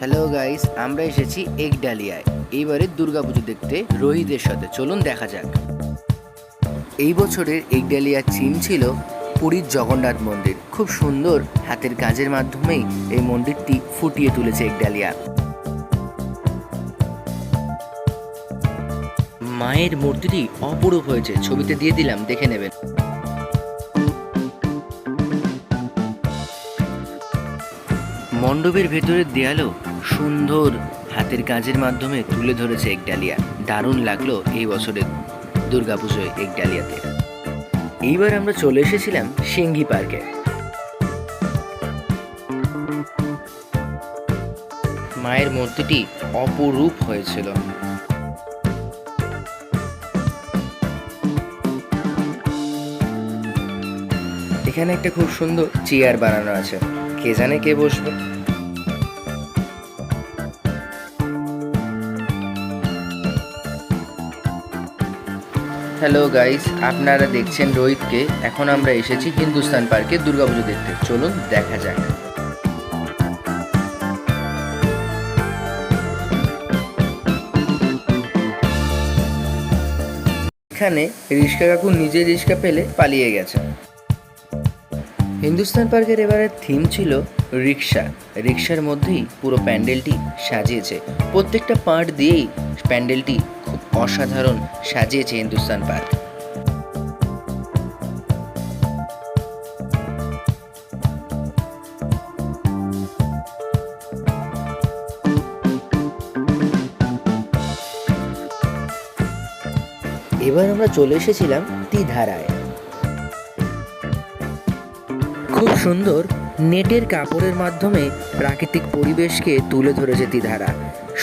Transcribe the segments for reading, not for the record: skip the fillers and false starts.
Hello guys, আমরা এসেছি একডালিয়ায় এইবারে দুর্গাপুজো দেখতে রোহিতের সাথে। চলুন দেখা যাক। এই বছরের একডালিয়ার থিম ছিল পুরীর জগন্নাথ মন্দির। খুব সুন্দর হাতের কাজের মাধ্যমেই এই মন্দিরটি ফুটিয়ে তুলেছে একডালিয়া। মায়ের মূর্তিটি অপরূপ হয়েছে, ছবিতে দিয়ে দিলাম, দেখে নেবেন। মণ্ডপের ভেতরের দেয়ালও সুন্দর হাতের কাজের মাধ্যমে তুলে ধরেছে একডালিয়া। দারুণ লাগলো এই বছরের দুর্গাপুজোয় একডালিয়াতে। এইবার আমরা চলে এসেছিলাম সিঙ্গি পার্কে। মায়ের মূর্তিটি অপরূপ হয়েছিল। এখানে একটা খুব সুন্দর চেয়ার বানানো আছে, কে জানে কে বসবে। হ্যালো গাইস, আপনারা দেখছেন রোহিতকে। এখন আমরা এসেছি হিন্দুস্তান পার্কে দুর্গাপুজো দেখতে। চলুন দেখা যাক। এখানে রিস্কা কাকু নিজে রিস্কা পেলে পালিয়ে গেছে। হিন্দুস্তান পার্কের এবারের থিম ছিল রিক্সা। রিক্সার মধ্যেই পুরো প্যান্ডেলটি সাজিয়েছে। প্রত্যেকটা পার্ট দিয়েই প্যান্ডেলটি খুব অসাধারণ সাজিয়েছে হিন্দুস্তান পার্ক। এবার আমরা চলে এসেছিলাম তিধারায়। খুব সুন্দর নেটের কাপড়ের মাধ্যমে প্রাকৃতিক পরিবেশকে তুলে ধরেছে তিধারা।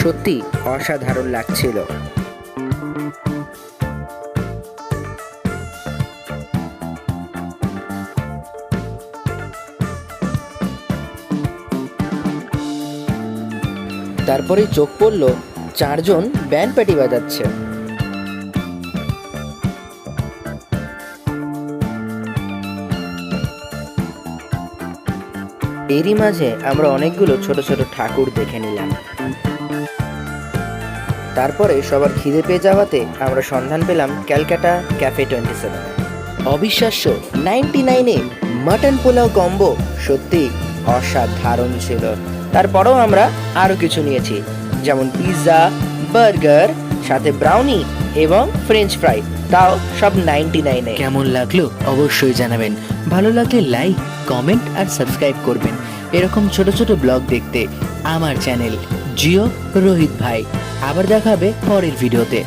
সত্যি অসাধারণ লাগছিল। তারপরে চোখ পড়ল চারজন ব্যান্ড পার্টি বাজাচ্ছে। এরই মাঝে আমরা অনেকগুলো ছোট ছোট ঠাকুর দেখে নিলাম। তারপরে সবার খিদে পেয়ে যাওয়াতে আমরা সন্ধান পেলাম ক্যালকাটা ক্যাফে 27। অবিশ্বাস্য 99-এ মাটন পোলাও কম্বো সত্যি অসাধারণ ছিল। তারপরেও আমরা আরও কিছু নিয়েছি, যেমন পিৎজা, বার্গার, সাথে ব্রাউনি এবং ফ্রেঞ্চ ফ্রাই, তাও সব 99-এ। কেমন লাগলো অবশ্যই জানাবেন। ভালো লাগলে লাইক, কমেন্ট আর সাবস্ক্রাইব করবেন এরকম ছোট ছোট ব্লগ দেখতে আমার চ্যানেল জিও রোহিত ভাই। আবার দেখা হবে পরের ভিডিওতে।